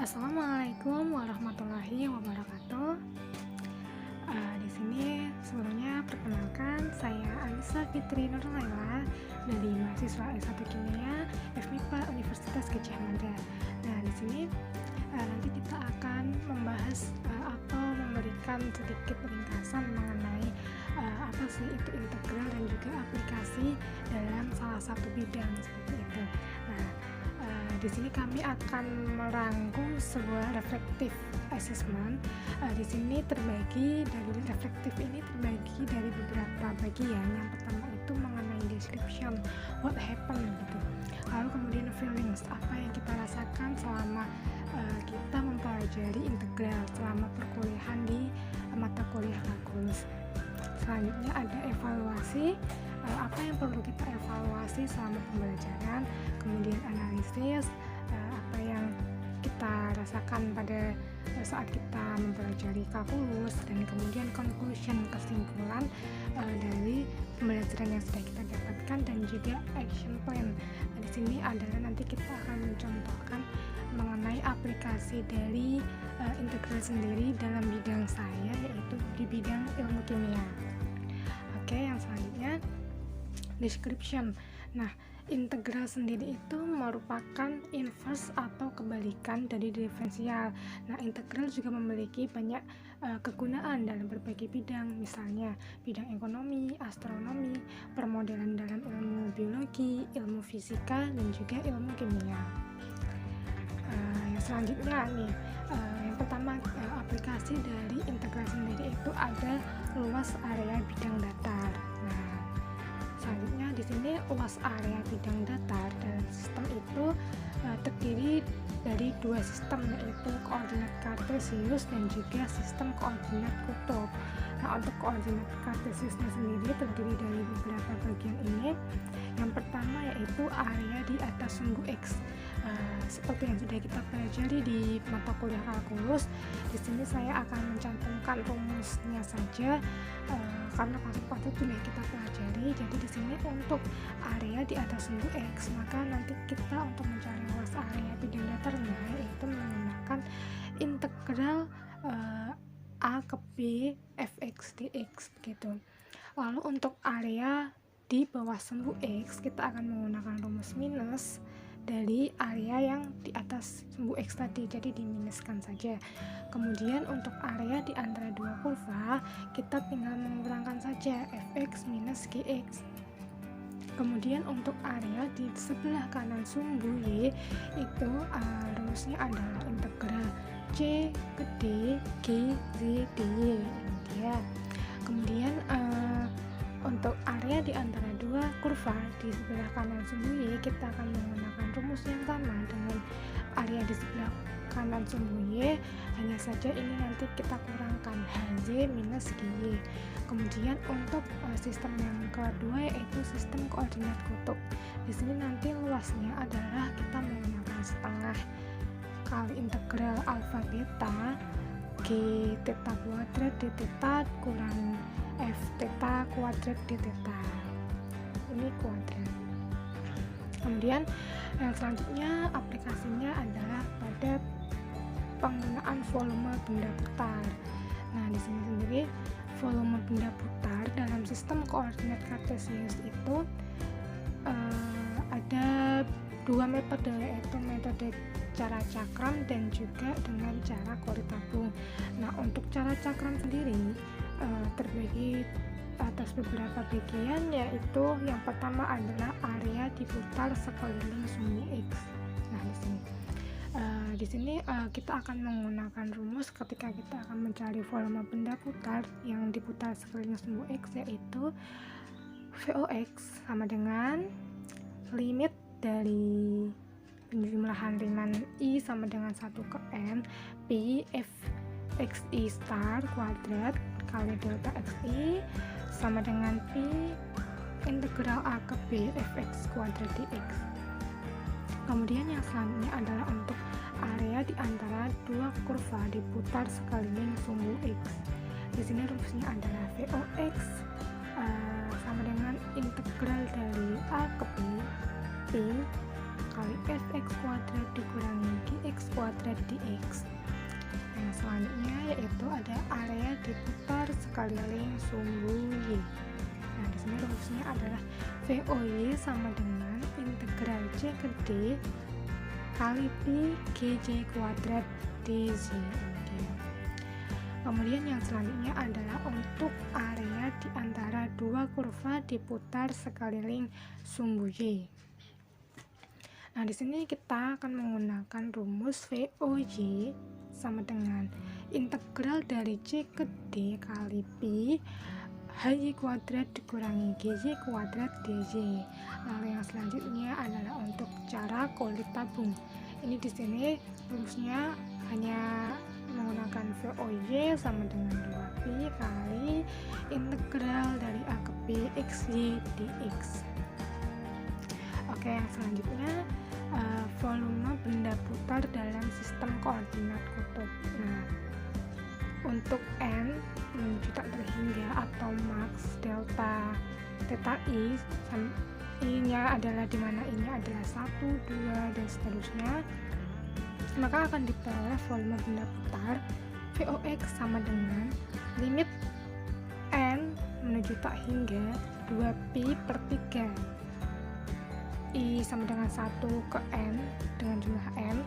Assalamualaikum warahmatullahi wabarakatuh. Di sini sebelumnya perkenalkan saya Anissa Fitri Nurlaila dari mahasiswa S1 Kimia FMIPA Universitas Gadjah Mada. Nah, di sini nanti kita akan membahas atau memberikan sedikit ringkasan mengenai apa sih itu integral dan juga aplikasi dalam salah satu bidang seperti itu. Nah, di sini kami akan merangkum sebuah reflective assessment. Di sini terbagi dari reflective ini terbagi dari beberapa bagian. Yang pertama itu mengenai description, what happened gitu. Lalu kemudian feelings, apa yang kita rasakan selama kita mempelajari integral selama perkuliahan di mata kuliah kalkulus. Selanjutnya ada evaluasi, apa yang perlu kita evaluasi selama pembelajaran, kemudian analisis, apa yang kita rasakan pada saat kita mempelajari kalkulus, dan kemudian conclusion, kesimpulan dari pembelajaran yang sudah kita dapatkan, dan juga action plan. Di sini adalah nanti kita akan mencontohkan mengenai aplikasi dari integral sendiri dalam bidang saya, yaitu di bidang ilmu kimia. Oke, yang selanjutnya description. Nah, integral sendiri itu merupakan inverse atau kebalikan dari diferensial. Nah, integral juga memiliki banyak kegunaan dalam berbagai bidang, misalnya bidang ekonomi, astronomi, permodelan dalam ilmu biologi, ilmu fisika, dan juga ilmu kimia. Yang selanjutnya nih, yang pertama aplikasi dari integral sendiri itu ada luas area bidang datar. Nah, selanjutnya di sini luas area bidang datar dalam sistem itu terdiri dari dua sistem, yaitu koordinat kartesius dan juga sistem koordinat kutub. Nah, untuk koordinat kartesiusnya sendiri terdiri dari beberapa bagian ini. Yang pertama yaitu area di atas sumbu X. Seperti yang sudah kita pelajari di mata kuliah kalkulus, di sini saya akan mencantumkan rumusnya saja karena konsep-konsep sudah kita pelajari. Jadi di sini untuk area di atas sumbu X, maka nanti kita untuk mencari luas area bidang datarnya yaitu menggunakan integral A ke B fx dx begitu. Lalu untuk area di bawah sumbu X, kita akan menggunakan rumus minus dari area yang di atas sumbu X tadi, jadi diminuskan saja. Kemudian untuk area di antara dua kurva, kita tinggal mengurangkan saja fx minus gx. Kemudian untuk area di sebelah kanan sumbu Y, itu rumusnya adalah integral C ke D G Z dy. Ini dia. Kemudian untuk area di antara dua kurva di sebelah kanan sumbu Y, kita akan menggunakan rumus yang sama dengan area di sebelah kanan sumbu Y, hanya saja ini nanti kita kurangkan HZ minus GY. Kemudian untuk sistem yang kedua yaitu sistem koordinat kutub. Di sini nanti luasnya adalah kita menggunakan setengah kali integral alfa beta G theta kuadrat d theta kurang F theta kuadrat d theta. Ini kuadrat. Kemudian yang selanjutnya aplikasinya adalah pada penggunaan volume benda putar. Nah, di sini sendiri volume benda putar dalam sistem koordinat kartesius itu ada dua metode, yaitu metode cara cakram dan juga dengan cara kori tabung. Nah, untuk cara cakram sendiri terbagi atas beberapa bagian, yaitu yang pertama adalah area diputar sekeliling sumbu X. Nah, di sini kita akan menggunakan rumus ketika kita akan mencari volume benda putar yang diputar sekeliling sumbu X, yaitu Vox sama dengan limit dari penjumlahan ringan I sama dengan 1 ke N Pi F xi star kuadrat kali delta xi sama dengan Pi integral A ke B fx kuadrat dx. Kemudian yang selanjutnya adalah untuk area di antara dua kurva diputar sekeliling sumbu X. Di sini rumusnya adalah Vox sama dengan integral dari A ke B Pi kali fx kuadrat dikurangi gx kuadrat dx. Yang selanjutnya yaitu ada area diputar sekeliling sumbu Y. Nah, di sini rumusnya adalah VOY sama dengan integral C ke D kali pi GJ kuadrat DZ. Kemudian yang selanjutnya adalah untuk area di antara dua kurva diputar sekeliling sumbu Y. Nah, di sini kita akan menggunakan rumus VOY sama dengan integral dari C ke D kali pi HY kuadrat dikurangi GY kuadrat DY. Lalu yang selanjutnya adalah untuk cara kulit tabung. Ini di sini rumusnya hanya menggunakan VOY sama dengan 2pi kali integral dari A ke B XY dx. Oke, yang selanjutnya volume benda putar dalam sistem koordinat kutub. Nah, untuk N menuju tak terhingga atau max delta theta I, I-nya adalah dimana I-nya adalah 1, 2, dan seterusnya, maka akan diperoleh volume benda putar Vox sama dengan limit N menuju tak hingga 2pi per 3 I sama dengan 1 ke N dengan jumlah N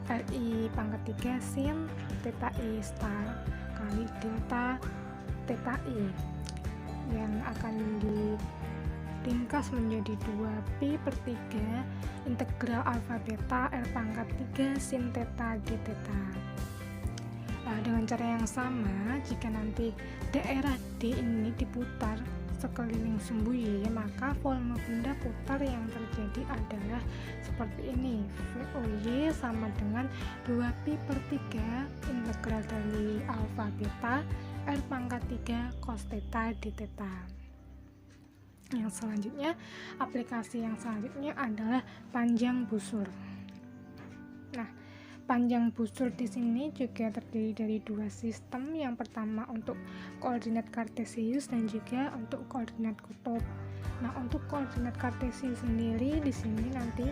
Ri pangkat 3 sin theta I star kali delta theta I yang akan diringkas menjadi 2pi per 3 integral alfa beta R pangkat 3 sin theta d theta. Nah, dengan cara yang sama, jika nanti daerah D ini diputar sekeliling sumbu Y, maka volume benda putar yang terjadi adalah seperti ini. VOY sama dengan 2pi per 3 integral dari alfa beta R pangkat 3 cos theta d theta. Yang selanjutnya, aplikasi yang selanjutnya adalah panjang busur. Nah, panjang busur di sini juga terdiri dari dua sistem. Yang pertama untuk koordinat kartesius dan juga untuk koordinat kutub. Nah, untuk koordinat kartesius sendiri di sini nanti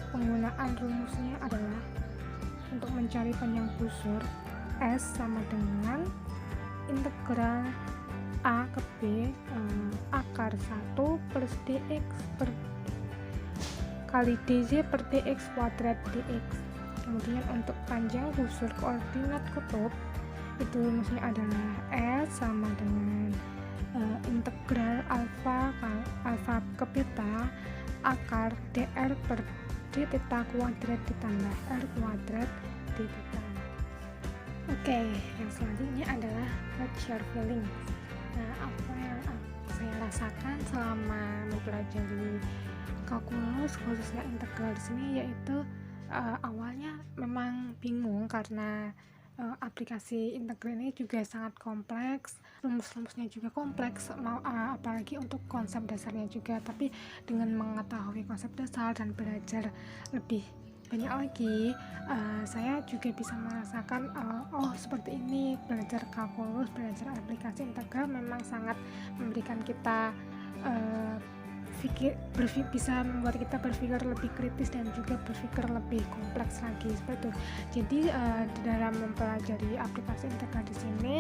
penggunaan rumusnya adalah untuk mencari panjang busur S sama dengan integral A ke B akar 1 plus dx per kali dz per dx kuadrat dx. Kemudian untuk panjang busur koordinat kutub itu rumusnya adalah S sama dengan integral alfa ke beta akar dr per d theta kuadrat ditambah r kuadrat d theta. Oke, yang selanjutnya adalah shear feeling. Nah, apa yang saya rasakan selama mempelajari kalkulus khususnya integral di sini yaitu awalnya memang bingung karena aplikasi integral ini juga sangat kompleks, rumus-rumusnya juga kompleks, apalagi untuk konsep dasarnya juga. Tapi dengan mengetahui konsep dasar dan belajar lebih banyak lagi, saya juga bisa merasakan oh seperti ini, belajar kalkulus, belajar aplikasi integral memang sangat memberikan kita bisa membuat kita berpikir lebih kritis dan juga berpikir lebih kompleks lagi seperti itu. Jadi di dalam mempelajari aplikasi integral di sini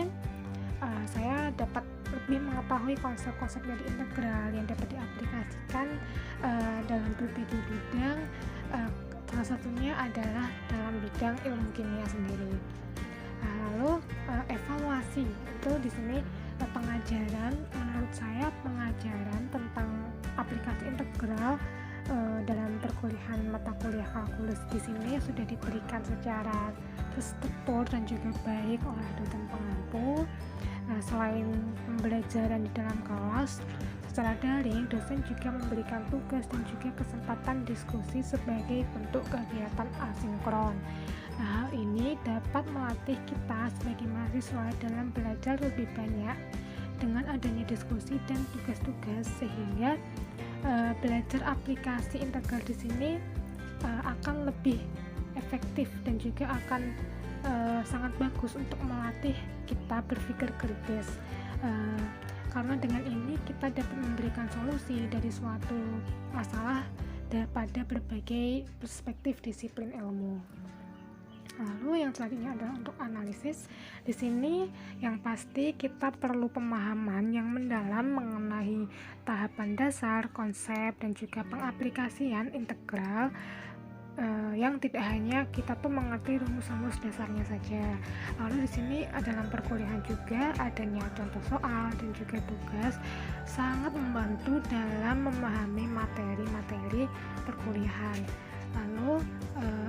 saya dapat lebih mengetahui konsep-konsep dari integral yang dapat diaplikasikan dalam berbagai bidang. Salah satunya adalah dalam bidang ilmu kimia sendiri. Lalu evaluasi itu di sini pengajaran, menurut saya pengajaran tentang aplikasi integral dalam perkuliahan mata kuliah kalkulus di sini sudah diberikan secara terstruktur dan juga baik oleh dosen pengampu. Nah, selain pembelajaran di dalam kelas secara daring, dosen juga memberikan tugas dan juga kesempatan diskusi sebagai bentuk kegiatan asinkron. Nah, hal ini dapat melatih kita sebagai mahasiswa dalam belajar lebih banyak dengan adanya diskusi dan tugas-tugas, sehingga belajar aplikasi integral di sini akan lebih efektif dan juga akan sangat bagus untuk melatih kita berpikir kritis. Karena dengan ini kita dapat memberikan solusi dari suatu masalah pada berbagai perspektif disiplin ilmu. Lalu yang selanjutnya adalah untuk analisis. Di sini yang pasti kita perlu pemahaman yang mendalam mengenai tahapan dasar, konsep, dan juga pengaplikasian integral, yang tidak hanya kita tuh mengerti rumus-rumus dasarnya saja. Lalu di sini dalam perkuliahan juga adanya contoh soal dan juga tugas sangat membantu dalam memahami materi-materi perkuliahan. Lalu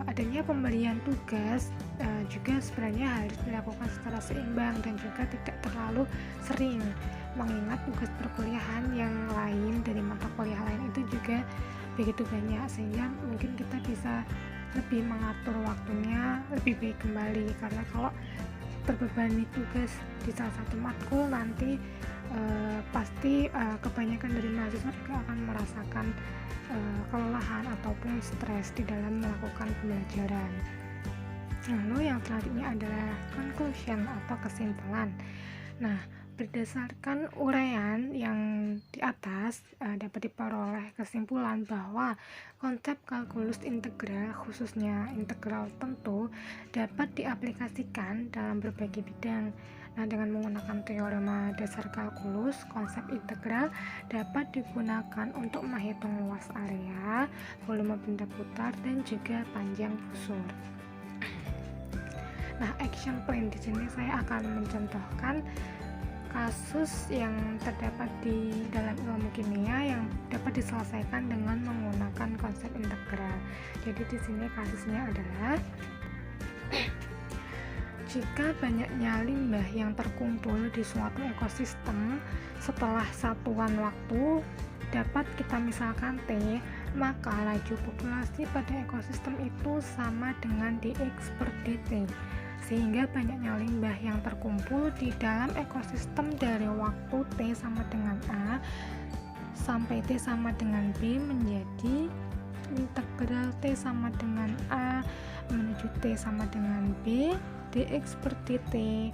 adanya pemberian tugas juga sebenarnya harus dilakukan secara seimbang dan juga tidak terlalu sering, mengingat tugas perkuliahan yang lain dari mata kuliah lain itu juga begitu banyak, sehingga mungkin kita bisa lebih mengatur waktunya lebih baik kembali. Karena kalau terbebani tugas di salah satu matkul nanti pasti kebanyakan dari mahasiswa juga akan merasakan kelelahan ataupun stres di dalam melakukan pembelajaran. Lalu yang selanjutnya adalah conclusion atau kesimpulan. Nah, berdasarkan uraian yang di atas dapat diperoleh kesimpulan bahwa konsep kalkulus integral, khususnya integral tentu, dapat diaplikasikan dalam berbagai bidang. Nah, dengan menggunakan teorema dasar kalkulus, konsep integral dapat digunakan untuk menghitung luas area, volume benda putar, dan juga panjang busur. Nah, action plan di sini saya akan mencontohkan kasus yang terdapat di dalam ilmu kimia yang dapat diselesaikan dengan menggunakan konsep integral. Jadi di sini kasusnya adalah jika banyaknya limbah yang terkumpul di suatu ekosistem setelah satuan waktu dapat kita misalkan T, maka laju populasi pada ekosistem itu sama dengan dx per dt. Sehingga banyaknya limbah yang terkumpul di dalam ekosistem dari waktu T sama dengan A sampai T sama dengan B menjadi integral T sama dengan A menuju T sama dengan B dx per dt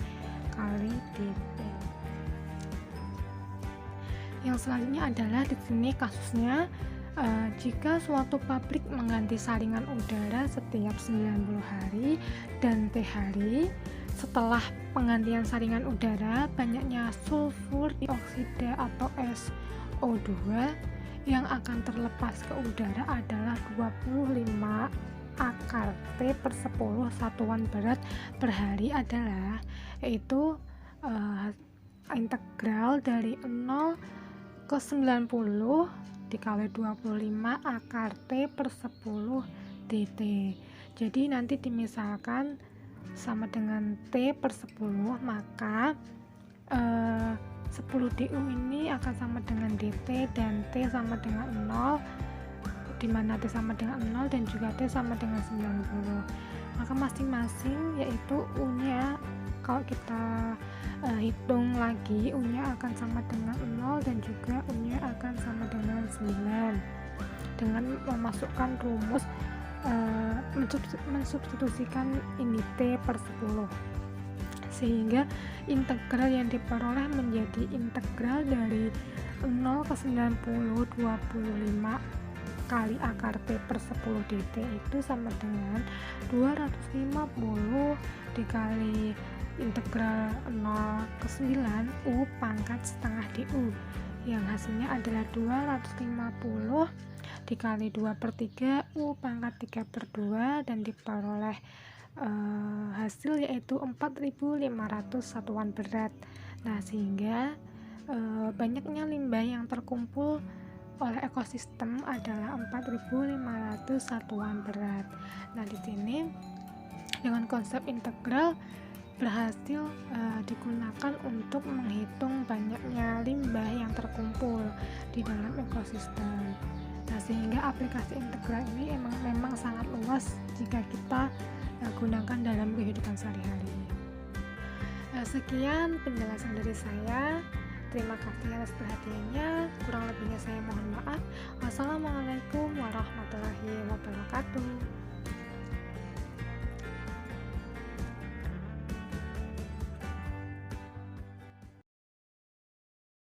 kali dt. Yang selanjutnya adalah di sini kasusnya jika suatu pabrik mengganti saringan udara setiap 90 hari dan T hari, setelah penggantian saringan udara, banyaknya sulfur dioksida atau SO2 yang akan terlepas ke udara adalah 25 akar T per 10 satuan berat per hari adalah, yaitu integral dari 0 ke 90 dikali 25 akar T per 10 dt. Jadi nanti dimisalkan sama dengan T per 10, maka 10 du ini akan sama dengan dt dan T sama dengan 0, dimana T sama dengan 0 dan juga T sama dengan 90. Maka masing-masing yaitu U-nya kalau kita hitung lagi, U-nya akan sama dengan 0 dan juga U-nya akan sama dengan 9 dengan memasukkan rumus mensubstitusikan ini T per 10, sehingga integral yang diperoleh menjadi integral dari 0 ke 90 25 kali akar T per 10 dt itu sama dengan 250 dikali integral 0 ke 9 U pangkat setengah du, yang hasilnya adalah 250 dikali 2 per 3 U pangkat 3 per 2 dan diperoleh hasil yaitu 4.500 satuan berat. Nah, sehingga banyaknya limbah yang terkumpul oleh ekosistem adalah 4.500 satuan berat. Nah, di sini dengan konsep integral berhasil digunakan untuk menghitung banyaknya limbah yang terkumpul di dalam ekosistem. Nah, sehingga aplikasi integral ini memang sangat luas jika kita gunakan dalam kehidupan sehari-hari. Sekian penjelasan dari saya. Terima kasih atas perhatiannya. Kurang lebihnya saya mohon maaf. Wassalamualaikum warahmatullahi wabarakatuh.